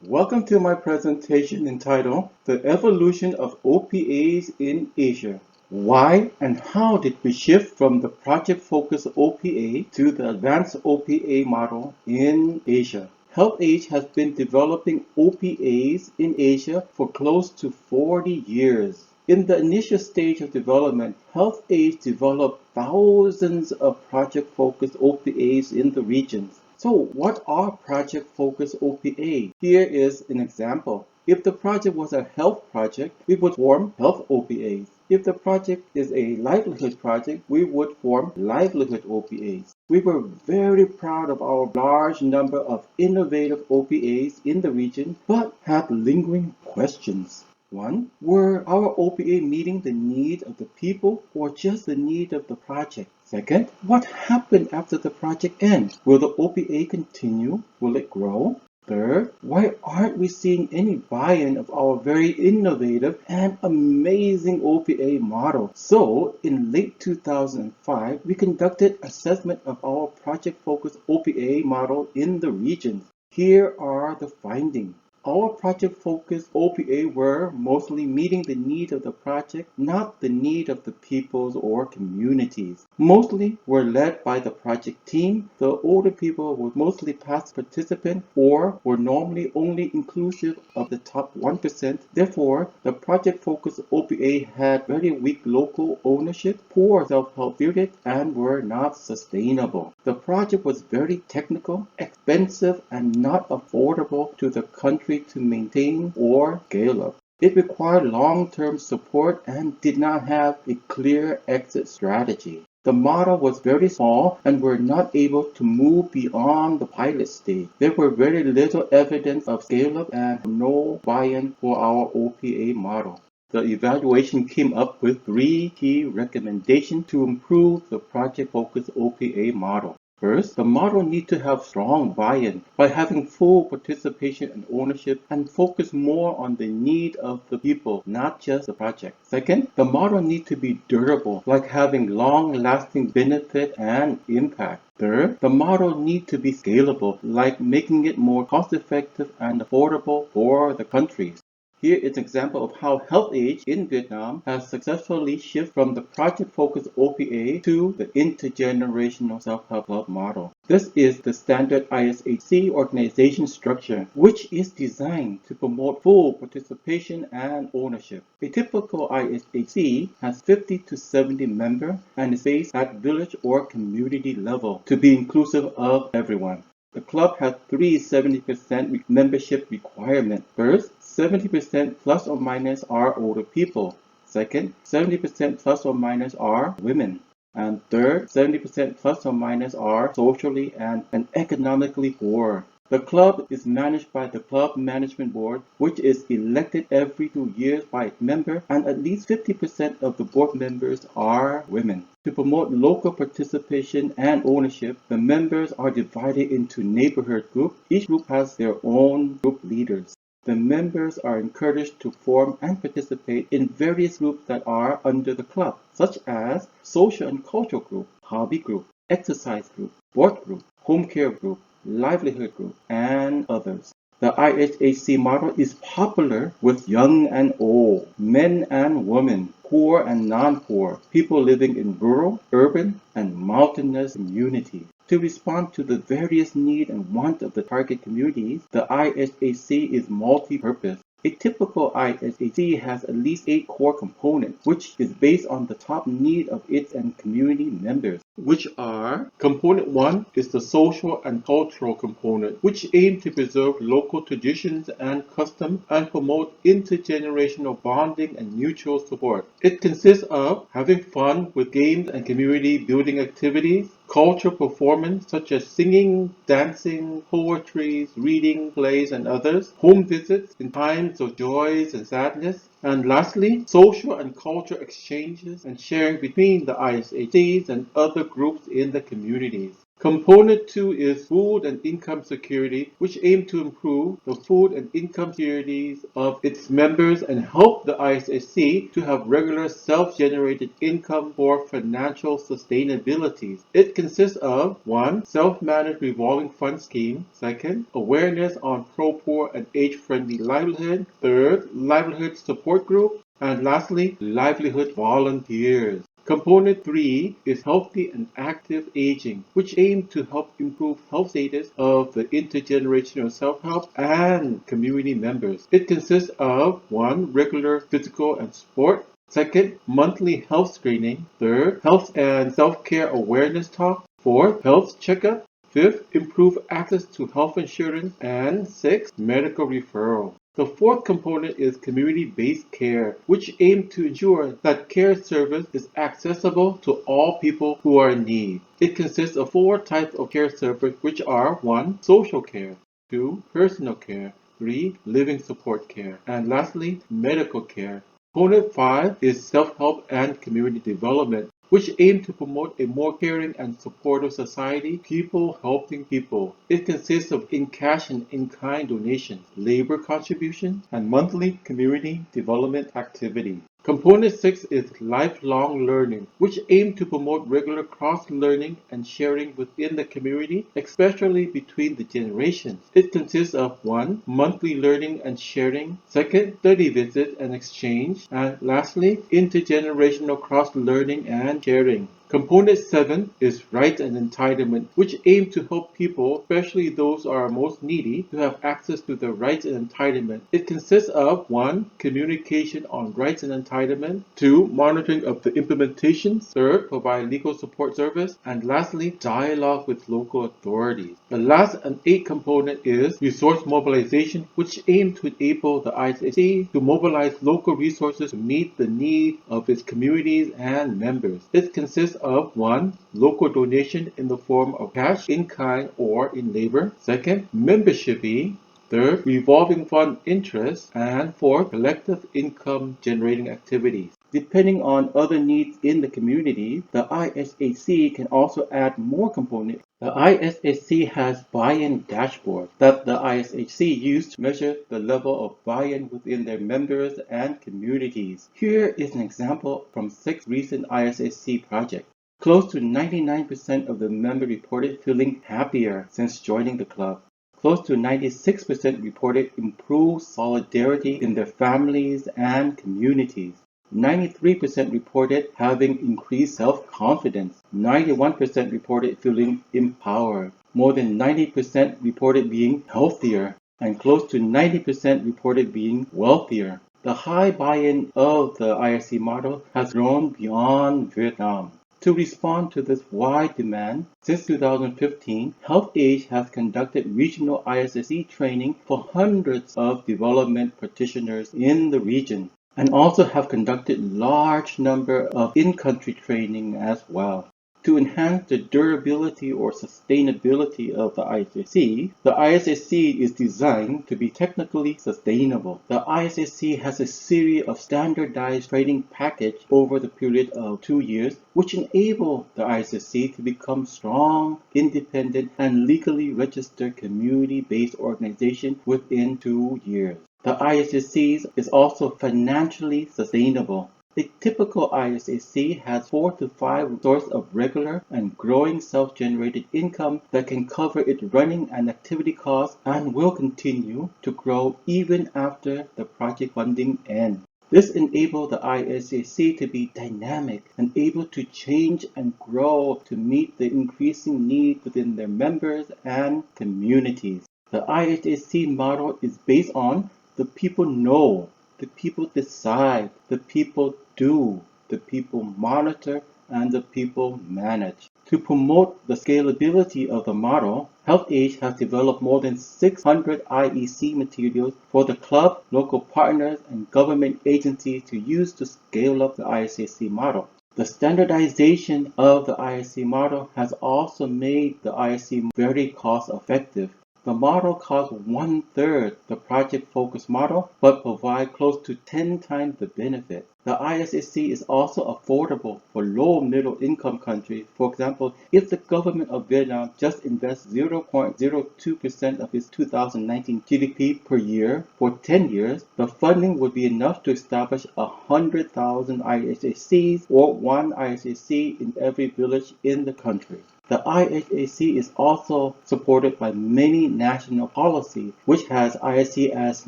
Welcome to my presentation entitled The Evolution of OPAs in Asia. Why and how did we shift from the project-focused OPA to the advanced OPA model in Asia? HelpAge has been developing OPAs in Asia for close to 40 years. In the initial stage of development, HelpAge developed thousands of project-focused OPAs in the regions. So what are project-focused OPA? Here is an example. If the project was a health project, we would form health OPAs. If the project is a livelihood project, we would form livelihood OPAs. We were very proud of our large number of innovative OPAs in the region, but had lingering questions. 1. Were our OPA meeting the need of the people or just the need of the project? Second, what happened after the project ends? Will the OPA continue? Will it grow? Third, why aren't we seeing any buy-in of our very innovative and amazing OPA model? So, in late 2005, we conducted assessment of our project-focused OPA model in the region. Here are the findings. Our project-focused OPA were mostly meeting the need of the project, not the need of the peoples or communities. Mostly were led by the project team. The older people were mostly past participants or were normally only inclusive of the top 1%. Therefore, the project-focused OPA had very weak local ownership, poor self-help period, and were not sustainable. The project was very technical, expensive, and not affordable to the country to maintain or scale up. It required long-term support and did not have a clear exit strategy. The model was very small and were not able to move beyond the pilot stage. There were very little evidence of scale-up and no buy-in for our OPA model. The evaluation came up with 3 key recommendations to improve the project-focused OPA model. First, the model needs to have strong buy-in by having full participation and ownership and focus more on the need of the people, not just the project. Second, the model needs to be durable, like having long-lasting benefit and impact. Third, the model needs to be scalable, like making it more cost-effective and affordable for the countries. Here is an example of how HelpAge in Vietnam has successfully shifted from the project-focused OPA to the intergenerational self-help club model. This is the standard ISHC organization structure, which is designed to promote full participation and ownership. A typical ISHC has 50 to 70 members and is based at village or community level to be inclusive of everyone. The club has 70% membership requirement. First, 70% plus or minus are older people. Second, 70% plus or minus are women. And third, 70% plus or minus are socially and economically poor. The club is managed by the Club Management Board, which is elected every 2 years by its member, and at least 50% of the board members are women. To promote local participation and ownership, the members are divided into neighborhood groups. Each group has their own group leaders. The members are encouraged to form and participate in various groups that are under the club, such as social and cultural group, hobby group, exercise group, sport group, home care group, livelihood group, and others. The IHHC model is popular with young and old, men and women, poor and non-poor, people living in rural, urban, and mountainous communities. To respond to the various needs and wants of the target communities, the IHHC is multi-purpose. A typical ISHC has at least 8 core components, which is based on the top need of its and community members, which are: Component 1 is the social and cultural component, which aims to preserve local traditions and customs and promote intergenerational bonding and mutual support. It consists of having fun with games and community building activities, cultural performance such as singing, dancing, poetry, reading, plays, and others, home visits in times of joys and sadness, and lastly, social and cultural exchanges and sharing between the ISHCs and other groups in the communities. Component 2 is food and income security, which aim to improve the food and income securities of its members and help the ISSC to have regular self-generated income for financial sustainability. It consists of 1. Self-managed revolving fund scheme. 2nd. Awareness on pro-poor and age-friendly livelihood. 3rd. Livelihood support group. And lastly, livelihood volunteers. Component 3 is healthy and active aging, which aim to help improve health status of the intergenerational self-help and community members. It consists of 1. Regular physical and sport. 2nd, monthly health screening. 3rd, health and self-care awareness talk. 4th, health checkup. 5th, improve access to health insurance. And 6th, medical referral. The fourth component is community-based care, which aims to ensure that care service is accessible to all people who are in need. It consists of 4 types of care service, which are 1. Social care, 2. Personal care, 3. Living support care, and lastly, medical care. Component 5 is self-help and community development, which aim to promote a more caring and supportive society, people helping people. It consists of in-cash and in-kind donations, labor contributions, and monthly community development activities. Component 6 is lifelong learning, which aim to promote regular cross-learning and sharing within the community, especially between the generations. It consists of 1. Monthly learning and sharing, 2nd, study visit and exchange, and lastly, intergenerational cross-learning and sharing. Component 7 is rights and entitlement, which aim to help people, especially those who are most needy, to have access to their rights and entitlement. It consists of 1. Communication on rights and entitlement, 2. Monitoring of the implementation, 3rd. Provide legal support service, and lastly, dialogue with local authorities. The last and 8th component is resource mobilization, which aim to enable the ISAC to mobilize local resources to meet the needs of its communities and members. It consists of 1. Local donation in the form of cash, in kind, or in labor. 2nd, membership fee. 3rd, revolving fund interest. And 4th, collective income generating activities. Depending on other needs in the community, the ISAC can also add more components. The ISAC has buy-in dashboard that the ISAC used to measure the level of buy-in within their members and communities. Here is an example from 6 recent ISAC projects. Close to 99% of the members reported feeling happier since joining the club. Close to 96% reported improved solidarity in their families and communities. 93% reported having increased self-confidence. 91% reported feeling empowered. More than 90% reported being healthier. And close to 90% reported being wealthier. The high buy-in of the ISC model has grown beyond Vietnam. To respond to this wide demand, since 2015, HelpAge has conducted regional ISSC training for hundreds of development practitioners in the region, and also have conducted large number of in-country training as well. To enhance the durability or sustainability of the ISSC is designed to be technically sustainable. The ISSC has a series of standardized training packages over the period of 2 years, which enable the ISSC to become strong, independent, and legally registered community-based organization within 2 years. The ISSC is also financially sustainable. A typical ISAC has 4 to 5 sources of regular and growing self-generated income that can cover its running and activity costs and will continue to grow even after the project funding ends. This enables the ISAC to be dynamic and able to change and grow to meet the increasing needs within their members and communities. The ISAC model is based on the people know, the people decide, the people do, the people monitor, and the people manage. To promote the scalability of the model, HelpAge has developed more than 600 IEC materials for the club, local partners, and government agencies to use to scale up the ISAC model. The standardization of the ISC model has also made the ISC very cost effective. The model costs one-third the project-focused model, but provides close to 10 times the benefit. The ISAC is also affordable for low-middle-income countries. For example, if the government of Vietnam just invests 0.02% of its 2019 GDP per year for 10 years, the funding would be enough to establish 100,000 ISACs or one ISAC in every village in the country. The IHAC is also supported by many national policies, which has ISC as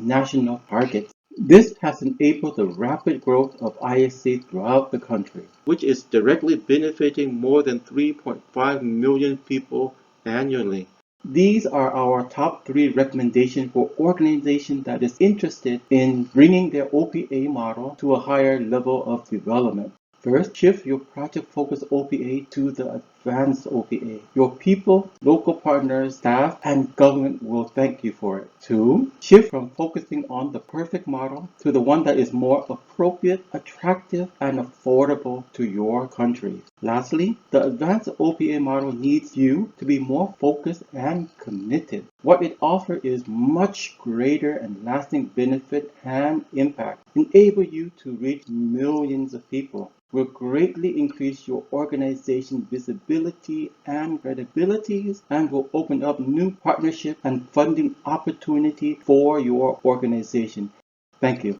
national targets. This has enabled the rapid growth of ISC throughout the country, which is directly benefiting more than 3.5 million people annually. These are our top 3 recommendations for organizations that is interested in bringing their OPA model to a higher level of development. First, shift your project-focused OPA to the advanced OPA. Your people, local partners, staff, and government will thank you for it. 2. Shift from focusing on the perfect model to the one that is more appropriate, attractive, and affordable to your country. Lastly, the advanced OPA model needs you to be more focused and committed. What it offers is much greater and lasting benefit and impact, enable you to reach millions of people, will greatly increase your organization's visibility and credibility, and will open up new partnership and funding opportunity for your organization. Thank you.